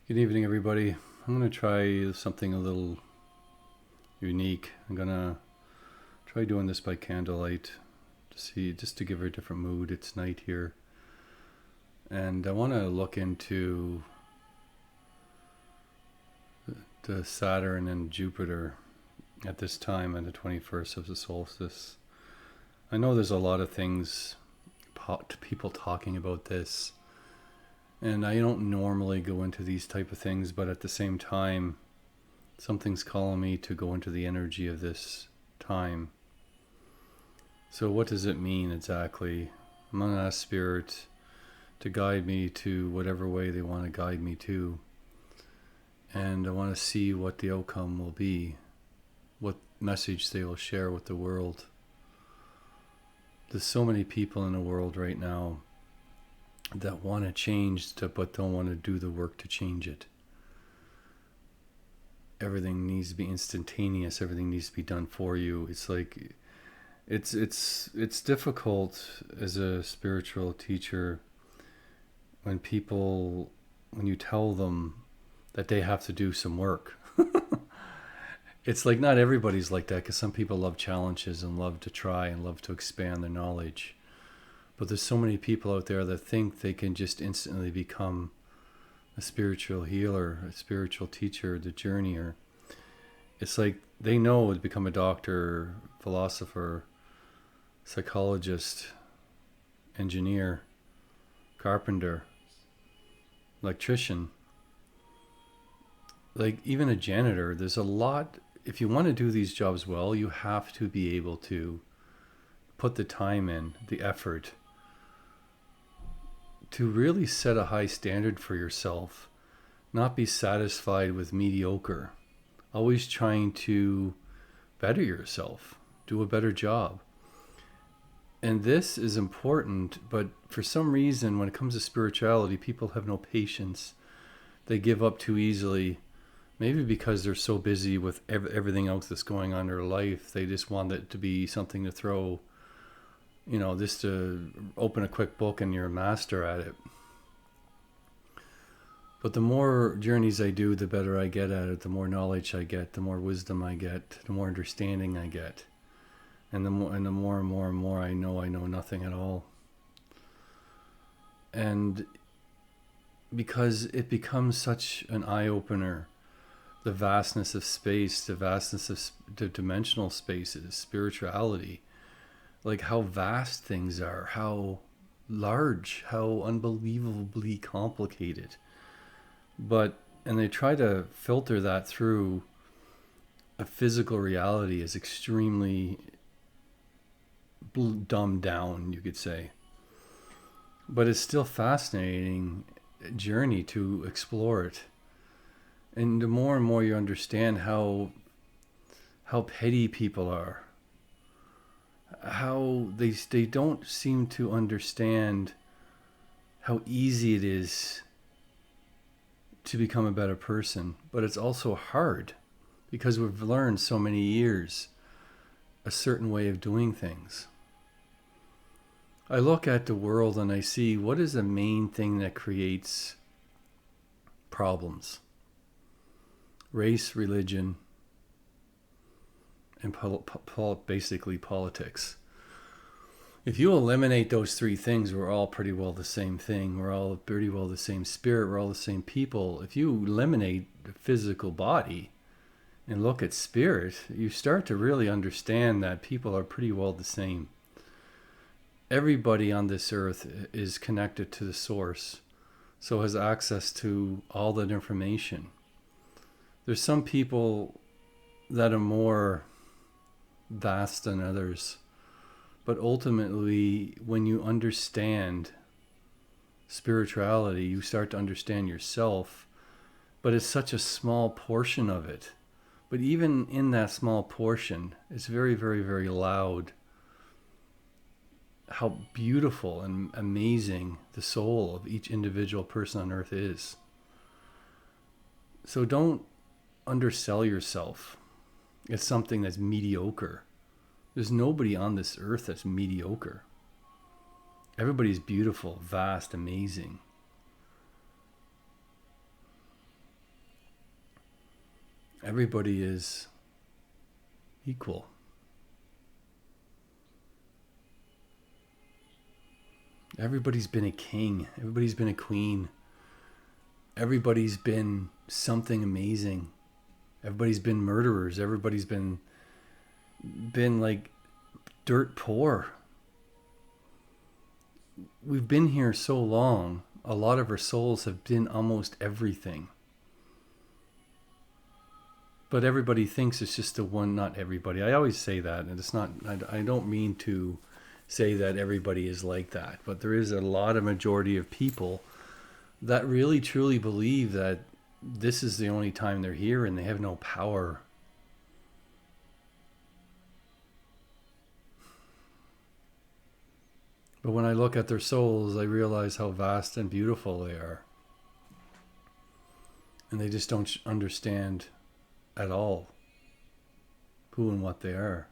Good evening, everybody. I'm going to try something a little unique. I'm going to try doing this by candlelight just to give her a different mood. It's night here. And I want to look into the Saturn and Jupiter at this time on the 21st of the solstice. I know there's a lot of things, people talking about this. And I don't normally go into these type of things, but at the same time, something's calling me to go into the energy of this time. So what does it mean exactly? I'm going to ask Spirit to guide me to whatever way they want to guide me to. And I want to see what the outcome will be, what message they will share with the world. There's so many people in the world right now that want to change, but don't want to do the work to change it. Everything needs to be instantaneous. Everything needs to be done for you. It's like, it's difficult as a spiritual teacher when you tell them that they have to do some work. It's like not everybody's like that, because some people love challenges and love to try and love to expand their knowledge. But there's so many people out there that think they can just instantly become a spiritual healer, a spiritual teacher, the journeyer. It's like they know to become a doctor, philosopher, psychologist, engineer, carpenter, electrician, like even a janitor. There's a lot. If you want to do these jobs well, you have to be able to put the time in, the effort, to really set a high standard for yourself, not be satisfied with mediocre, always trying to better yourself, do a better job. And this is important, but for some reason, when it comes to spirituality, people have no patience. They give up too easily, maybe because they're so busy with everything else that's going on in their life. They just want it to be something to throw, just to open a quick book and you're a master at it. But the more journeys I do, the better I get at it, the more knowledge I get, the more wisdom I get, the more understanding I get. And the more and more I know nothing at all. And because it becomes such an eye-opener, the vastness of space, the vastness of the dimensional spaces, spirituality, like how vast things are, how large, how unbelievably complicated. And they try to filter that through a physical reality as extremely dumbed down, you could say. But it's still fascinating journey to explore it. And the more and more you understand how petty people are, how they don't seem to understand how easy it is to become a better person. But it's also hard because we've learned so many years a certain way of doing things. I look at the world and I see what is the main thing that creates problems. Race, religion, and basically politics. If you eliminate those three things, we're all pretty well the same thing. We're all pretty well the same spirit. We're all the same people. If you eliminate the physical body and look at spirit, you start to really understand that people are pretty well the same. Everybody on this earth is connected to the source, so has access to all that information. There's some people that are more vast than others. But ultimately, when you understand spirituality, you start to understand yourself. But it's such a small portion of it. But even in that small portion, it's very, very, very loud how beautiful and amazing the soul of each individual person on earth is. So don't undersell yourself as something that's mediocre. There's nobody on this earth that's mediocre. Everybody's beautiful, vast, amazing. everybody is equal. Everybody's been a king. Everybody's been a queen. Everybody's been something amazing. Everybody's been murderers. Everybody's been like dirt poor. We've been here so long. A lot of our souls have been almost everything. But everybody thinks it's just the one, not everybody. I always say that, and it's not, I don't mean to say that everybody is like that, but there is a lot of majority of people that really truly believe that this is the only time they're here and they have no power. But when I look at their souls, I realize how vast and beautiful they are. And they just don't understand at all who and what they are.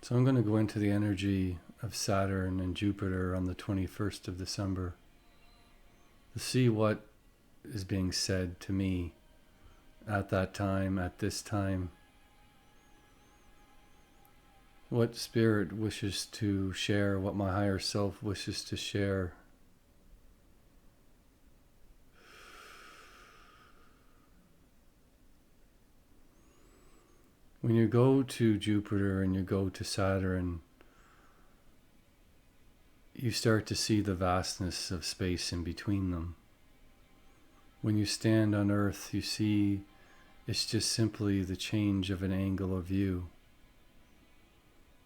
So I'm going to go into the energy of Saturn and Jupiter on the 21st of December to see what is being said to me at that time, at this time. What spirit wishes to share, what my higher self wishes to share. When you go to Jupiter and you go to Saturn, you start to see the vastness of space in between them. When you stand on Earth, you see it's just simply the change of an angle of view.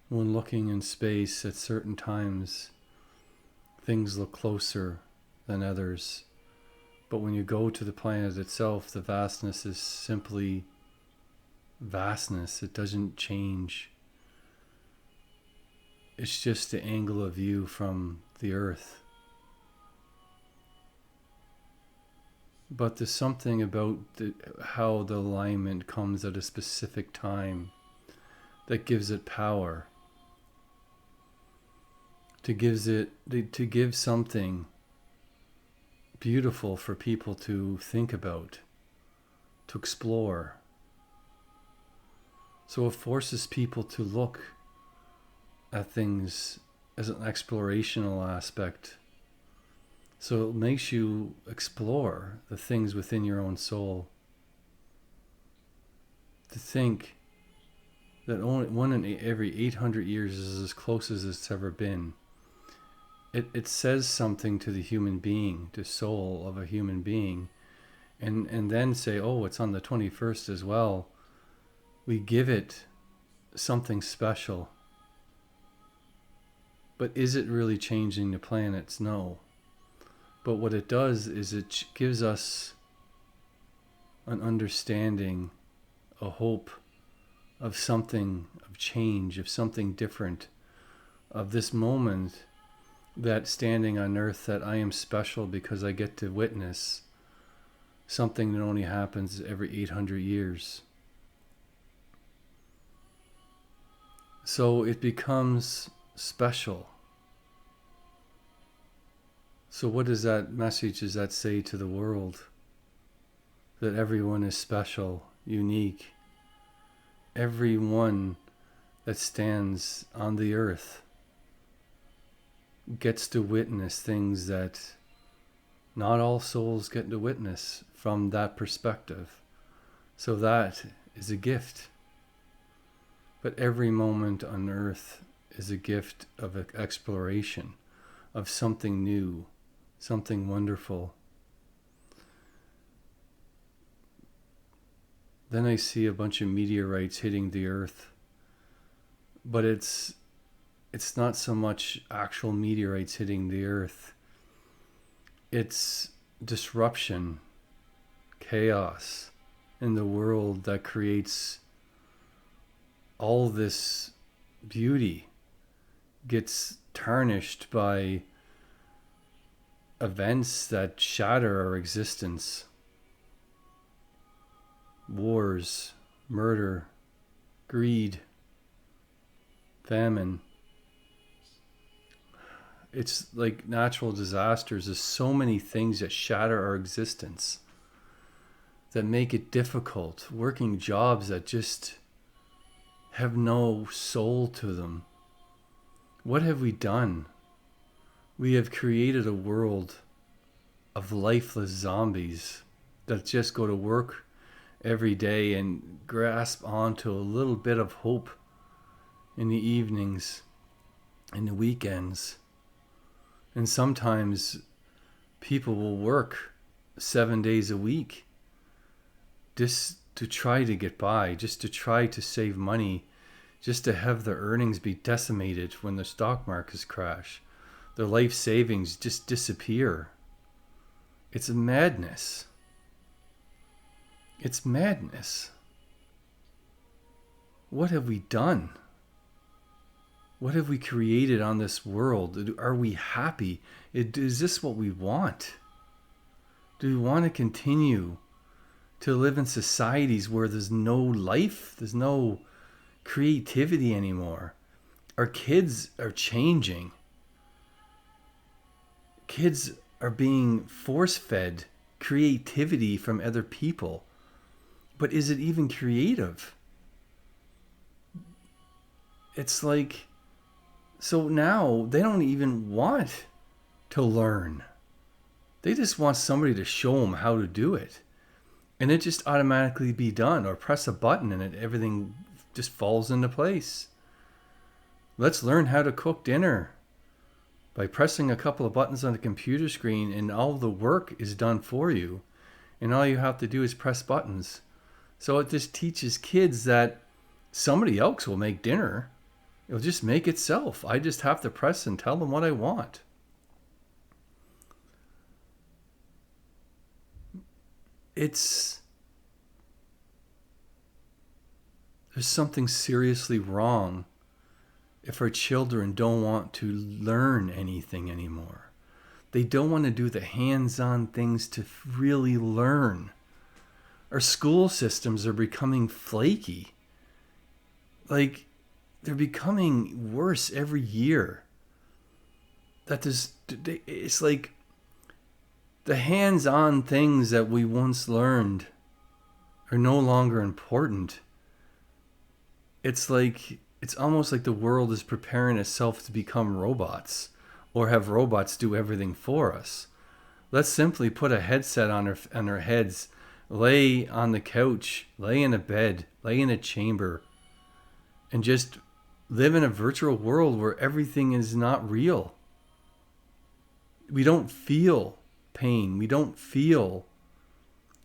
When looking in space at certain times, things look closer than others. But when you go to the planet itself, the vastness is simply vastness. It doesn't change. It's just the angle of view from the Earth. But there's something about how the alignment comes at a specific time that gives it power. To give something beautiful for people to think about, to explore. So it forces people to look at things as an explorational aspect. So it makes you explore the things within your own soul. To think that only one in every 800 years is as close as it's ever been. It says something to the human being, to soul of a human being. And then say, oh, it's on the 21st as well. We give it something special. But is it really changing the planets? No. But what it does is it gives us an understanding, a hope of something, of change, of something different, of this moment that standing on Earth, that I am special because I get to witness something that only happens every 800 years. So it becomes special. So what does that message, does that say to the world? That everyone is special, unique. Everyone that stands on the earth gets to witness things that not all souls get to witness from that perspective. So that is a gift. But every moment on earth is a gift of exploration, of something new, something wonderful. Then I see a bunch of meteorites hitting the earth, but it's not so much actual meteorites hitting the earth. It's disruption, chaos in the world that creates all this beauty, gets tarnished by events that shatter our existence. Wars, murder, greed, famine. it's like natural disasters. There's so many things that shatter our existence, that make it difficult. Working jobs that just have no soul to them. What have we done? We have created a world of lifeless zombies that just go to work every day and grasp onto a little bit of hope in the evenings, in the weekends. And sometimes people will work 7 days a week just to try to get by, just to try to save money, just to have their earnings be decimated when the stock markets crash. Their life savings just disappear. It's madness. It's madness. What have we done? What have we created on this world? Are we happy? Is this what we want? Do we want to continue to live in societies where there's no life, there's no creativity anymore? Our kids are changing. Kids are being force-fed creativity from other people. But is it even creative? It's like, so now they don't even want to learn. They just want somebody to show them how to do it. And it just automatically be done, or press a button and everything just falls into place. Let's learn how to cook dinner by pressing a couple of buttons on the computer screen, and all the work is done for you. And all you have to do is press buttons. So it just teaches kids that somebody else will make dinner. It'll just make itself. I just have to press and tell them what I want. There's something seriously wrong if our children don't want to learn anything anymore. They don't want to do the hands-on things to really learn. Our school systems are becoming flaky. Like, they're becoming worse every year. It's like the hands-on things that we once learned are no longer important. It's almost like the world is preparing itself to become robots, or have robots do everything for us. Let's simply put a headset on our heads, lay on the couch, lay in a bed, lay in a chamber, and just live in a virtual world where everything is not real. We don't feel pain. We don't feel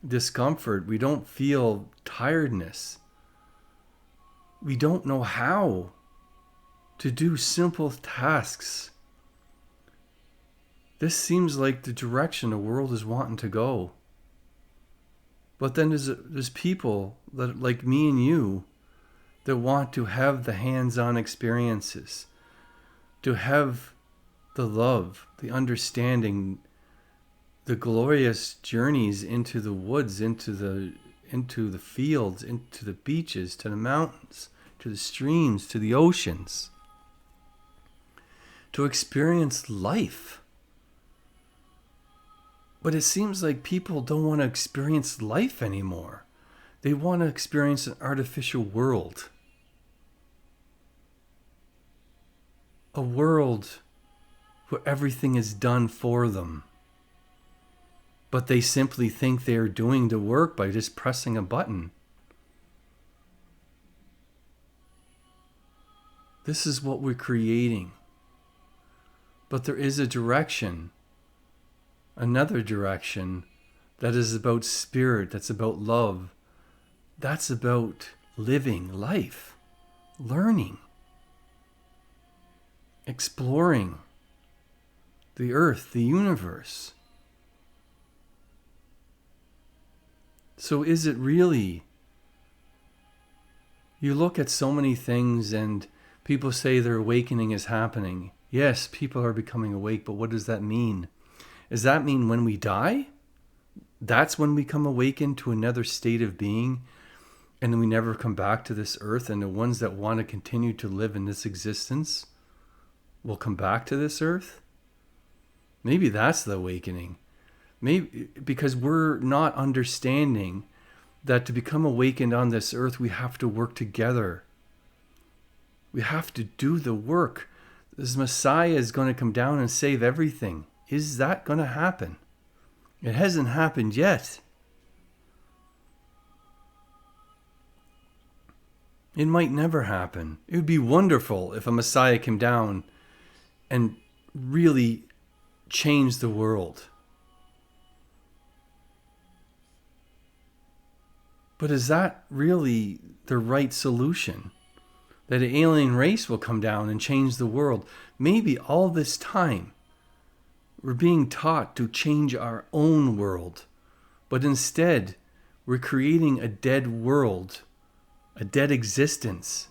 discomfort. We don't feel tiredness. We don't know how to do simple tasks. This seems like the direction the world is wanting to go. But then there's people that, like me and you, that want to have the hands-on experiences, to have the love, the understanding, the glorious journeys into the woods, into the fields, into the beaches, to the mountains, to the streams, to the oceans, to experience life. But it seems like people don't want to experience life anymore. They want to experience an artificial world. A world where everything is done for them. But they simply think they are doing the work by just pressing a button. This is what we're creating. But there is a direction, another direction, that is about spirit, that's about love, that's about living life, learning, exploring the earth, the universe. So is it really? You look at so many things and people say their awakening is happening. Yes, people are becoming awake, but what does that mean? Does that mean when we die? That's when we come awakened to another state of being, and we never come back to this earth, and the ones that want to continue to live in this existence will come back to this earth? Maybe that's the awakening. Maybe because we're not understanding that to become awakened on this earth, we have to work together. We have to do the work. This Messiah is going to come down and save everything. Is that going to happen? It hasn't happened yet. It might never happen. It would be wonderful if a Messiah came down and really changed the world. But is that really the right solution? That an alien race will come down and change the world? Maybe all this time we're being taught to change our own world, but instead we're creating a dead world, a dead existence,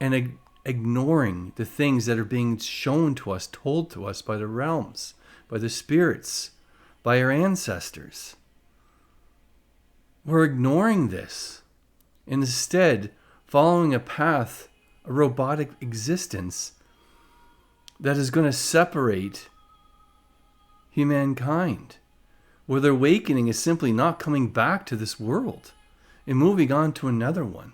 and ignoring the things that are being shown to us, told to us by the realms, by the spirits, by our ancestors. We're ignoring this, and instead following a path, a robotic existence that is going to separate humankind, where their awakening is simply not coming back to this world and moving on to another one.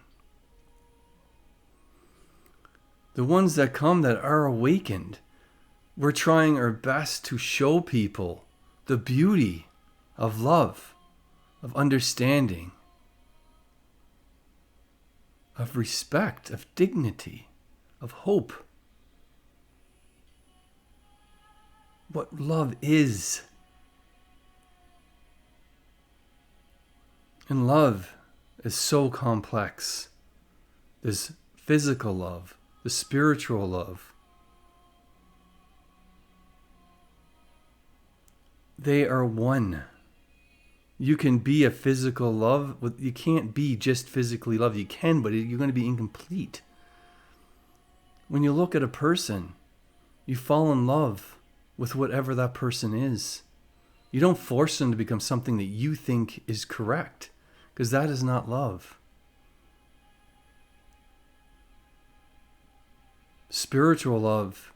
The ones that come that are awakened, we're trying our best to show people the beauty of love, of understanding, of respect, of dignity, of hope. What love is. And love is so complex. There's physical love, the spiritual love. They are one. You can be a physical love. You can't be just physically love. You can, but you're going to be incomplete. When you look at a person, you fall in love with whatever that person is. You don't force them to become something that you think is correct, because that is not love. Spiritual love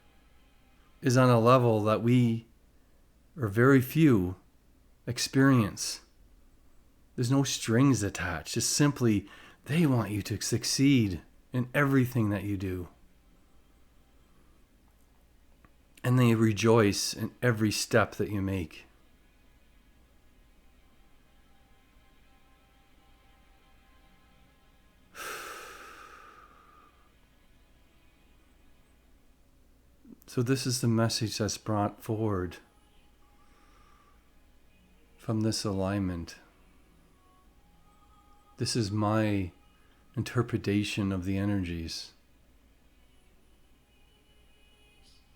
is on a level that we, or very few, experience. There's no strings attached. It's simply they want you to succeed in everything that you do. And they rejoice in every step that you make. So this is the message that's brought forward from this alignment. This is my interpretation of the energies.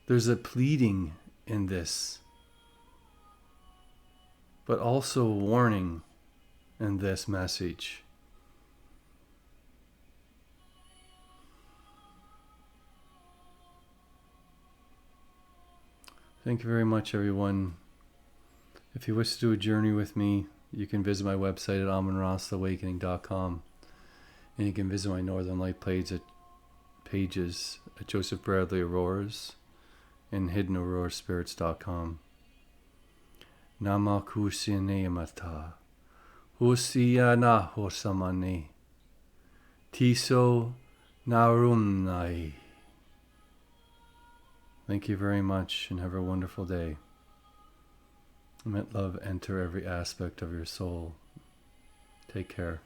There's a pleading in this, but also a warning in this message. Thank you very much, everyone. If you wish to do a journey with me, you can visit my website at AmonRaSAwakening.com, and you can visit my Northern Light pages at Joseph Bradley Auroras and HiddenAuroraSpirits.com. Nama Kusine Mata Husia Na Hosamani Tiso Narumnai. Thank you very much, and have a wonderful day. Let love enter every aspect of your soul. Take care.